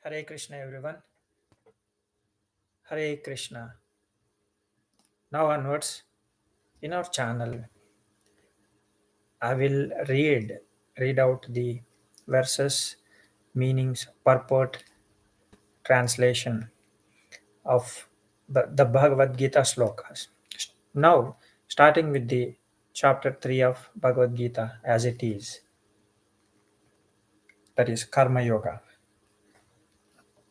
Hare Krishna, everyone. Hare Krishna. Now onwards, in our channel, I will read out the verses, meanings, purport, translation of the Bhagavad-Gita slokas. Now, starting with the chapter 3 of Bhagavad-Gita as it is, that is Karma Yoga.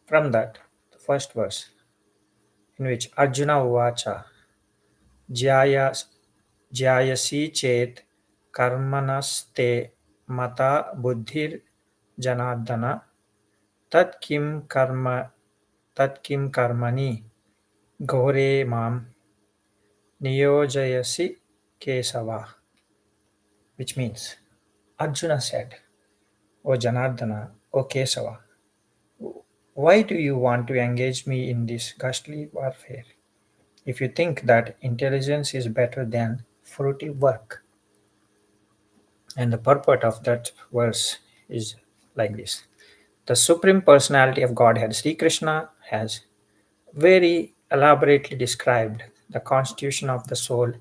From that, the first verse, in which Arjuna Uvacha, Jaya ज्यायसि चेत् कर्मणस्ते मता बुद्धिर्जनार्दन तत्किं कर्म तत्किं कर्मणि घोरे मां नियोजयसि केशवा, which means Arjuna said, O Janardana, O Kesava, why do you want to engage me in this ghastly warfare? If you think that intelligence is better than fruitive work. And the purport of that verse is like this. The Supreme Personality of Godhead, Sri Krishna, has very elaborately described the constitution of the soul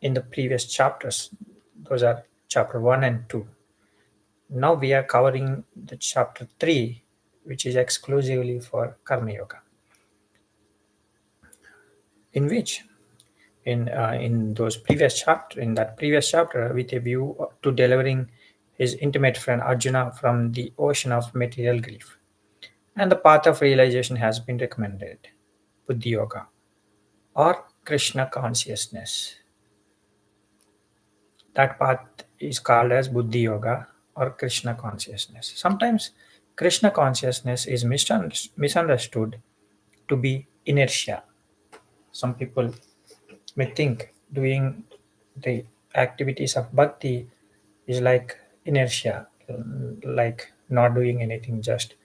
in the previous chapters. Those are chapter 1 and 2. Now we are covering the chapter 3, which is exclusively for Karma Yoga, in which in that previous chapter, with a view to delivering his intimate friend Arjuna from the ocean of material grief. And the path of realization has been recommended, Buddhi Yoga, or Krishna consciousness. That path is called as Buddhi Yoga or Krishna consciousness. Sometimes Krishna consciousness is misunderstood to be inertia. Some people may think doing the activities of bhakti is like inertia, like not doing anything, just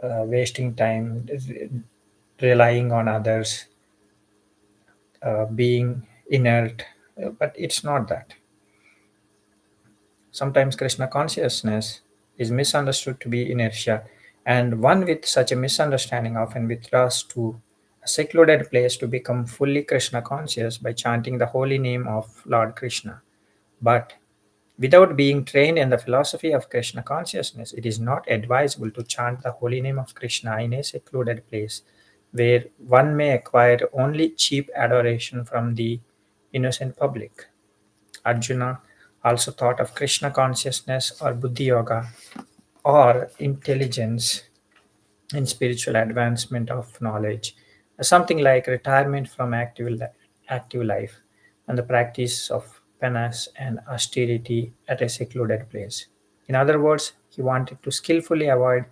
wasting time, relying on others, being inert. But it's not that. Sometimes Krishna consciousness is misunderstood to be inertia, and one with such a misunderstanding often withdraws to a secluded place to become fully Krishna conscious by chanting the holy name of Lord Krishna. But without being trained in the philosophy of Krishna consciousness, it is not advisable to chant the holy name of Krishna in a secluded place where one may acquire only cheap adoration from the innocent public. Arjuna also thought of Krishna consciousness or Buddhi Yoga or intelligence in spiritual advancement of knowledge as something like retirement from active life and the practice of penance and austerity at a secluded place. In other words, he wanted to skillfully avoid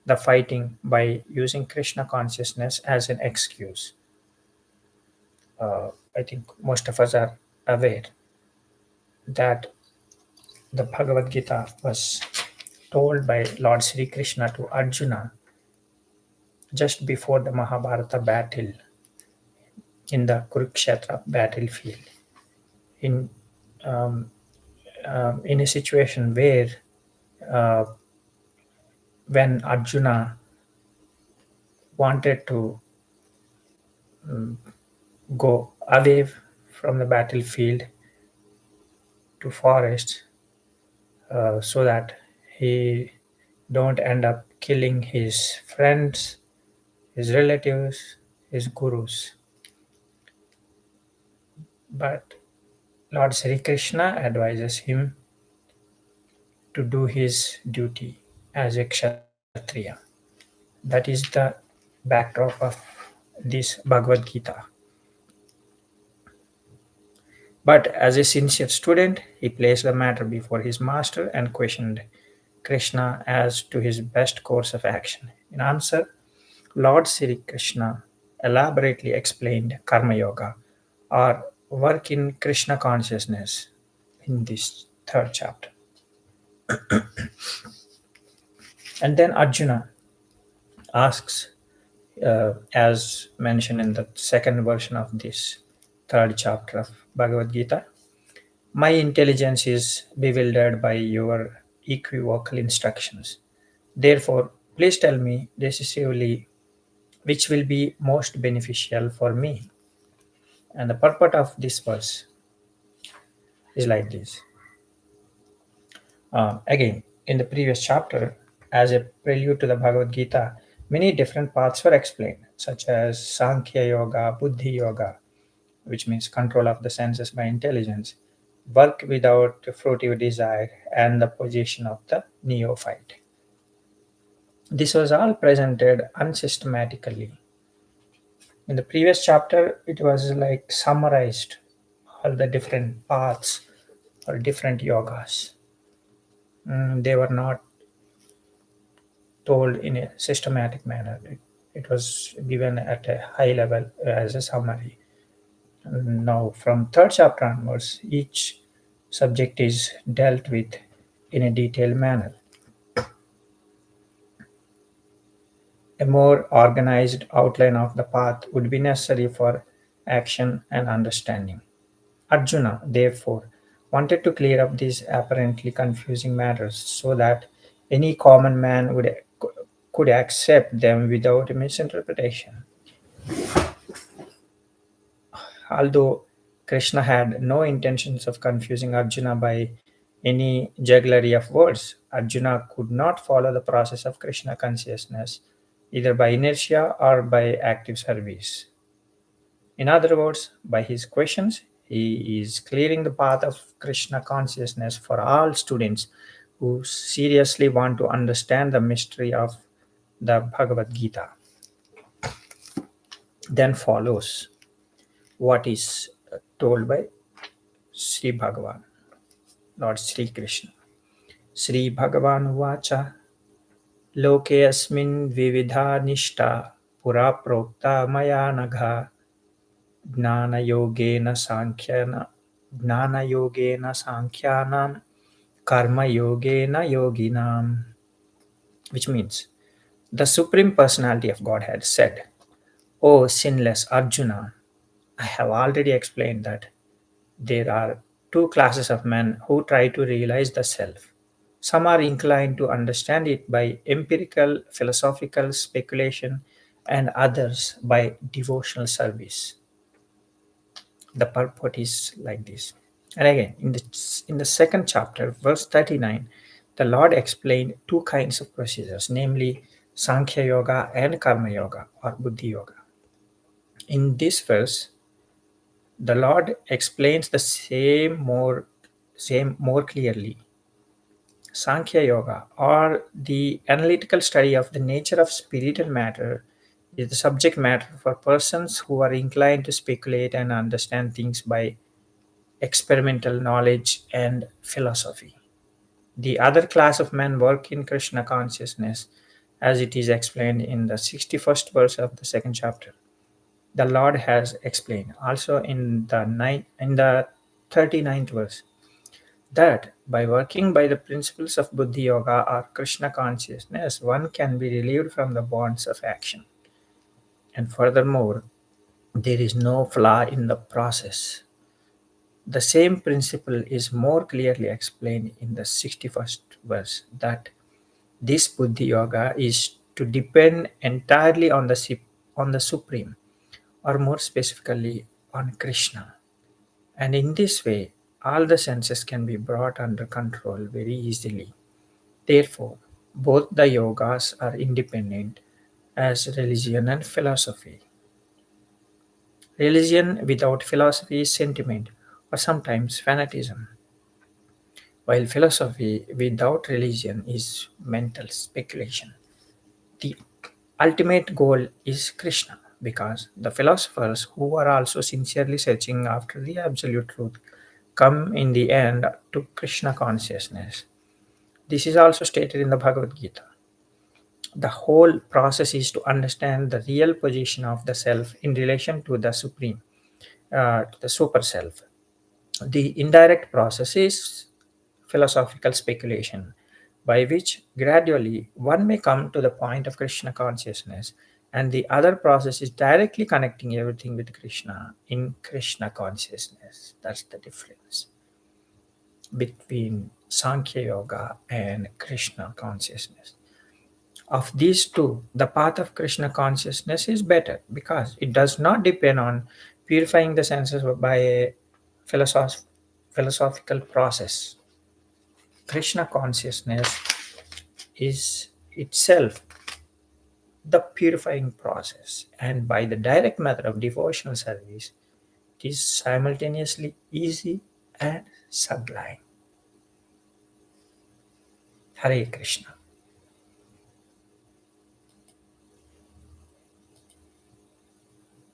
the fighting by using Krishna consciousness as an excuse. I think most of us are aware that the Bhagavad Gita was told by Lord Sri Krishna to Arjuna just before the Mahabharata battle in the Kurukshetra battlefield. In in a situation where uh, when Arjuna wanted to go away from the battlefield to forest so that he don't end up killing his friends, his relatives, his gurus. But Lord Sri Krishna advises him to do his duty as a Kshatriya. That is the backdrop of this Bhagavad Gita. But as a sincere student, he placed the matter before his master and questioned Krishna as to his best course of action. In answer, Lord Sri Krishna elaborately explained Karma Yoga or work in Krishna consciousness in this third chapter. And then Arjuna asks, as mentioned in the second version of this third chapter of Bhagavad Gita, my intelligence is bewildered by your equivocal instructions. Therefore, Please tell me decisively which will be most beneficial for me. And the purport of this verse is like this. Again, in the previous chapter, as a prelude to the Bhagavad Gita, many different paths were explained, such as Sankhya Yoga, Buddhi Yoga, which means control of the senses by intelligence, work without fruitive desire, and the position of the neophyte. This was all presented unsystematically. In the previous chapter, it was like summarized all the different paths or different yogas. They were not told in a systematic manner. It was given at a high level as a summary. Now, from third chapter onwards, each subject is dealt with in a detailed manner. A more organized outline of the path would be necessary for action and understanding. Arjuna, therefore, wanted to clear up these apparently confusing matters so that any common man could accept them without misinterpretation. Although Krishna had no intentions of confusing Arjuna by any jugglery of words, Arjuna could not follow the process of Krishna consciousness either by inertia or by active service. In other words, by his questions, he is clearing the path of Krishna consciousness for all students who seriously want to understand the mystery of the Bhagavad Gita. Then follows what is told by Sri Bhagavan, Lord Sri Krishna. Sri Bhagavan Vacha Loke asmin vividha nishta pura prokta maya nagha ज्ञानयोगेन सांख्यन ज्ञानयोगेन सांख्यानां karma yogena yoginam, which means the Supreme Personality of Godhead said, O sinless Arjuna, I have already explained that there are two classes of men who try to realize the self. Some are inclined to understand it by empirical philosophical speculation, and others by devotional service. The purport is like this. And again, in the second chapter, verse 39, the Lord explained two kinds of procedures, namely Sankhya Yoga and Karma Yoga or Buddhi Yoga. In this verse, the Lord explains the same more clearly. Sankhya Yoga, or the analytical study of the nature of spirit and matter, is the subject matter for persons who are inclined to speculate and understand things by experimental knowledge and philosophy. The other class of men work in Krishna consciousness, as it is explained in the 61st verse of the second chapter. The Lord has explained also in the 39th verse that by working by the principles of Buddhi Yoga or Krishna consciousness, one can be relieved from the bonds of action. And furthermore, there is no flaw in the process. The same principle is more clearly explained in the 61st verse that this Buddhi Yoga is to depend entirely on the Supreme, or more specifically on Krishna. And in this way, all the senses can be brought under control very easily. Therefore, both the yogas are independent as religion and philosophy. Religion without philosophy is sentiment or sometimes fanatism, while philosophy without religion is mental speculation. The ultimate goal is Krishna because the philosophers who are also sincerely searching after the absolute truth come in the end to Krishna consciousness. This is also stated in the Bhagavad Gita. The whole process is to understand the real position of the self in relation to the supreme, to the super self. The indirect process is philosophical speculation, by which gradually one may come to the point of Krishna consciousness, and the other process is directly connecting everything with Krishna in Krishna consciousness. That's the difference between Sankhya Yoga and Krishna consciousness. Of these two, the path of Krishna consciousness is better because it does not depend on purifying the senses by a philosoph- philosophical process. Krishna consciousness is itself the purifying process, and by the direct method of devotional service, it is simultaneously easy and sublime. Hare Krishna.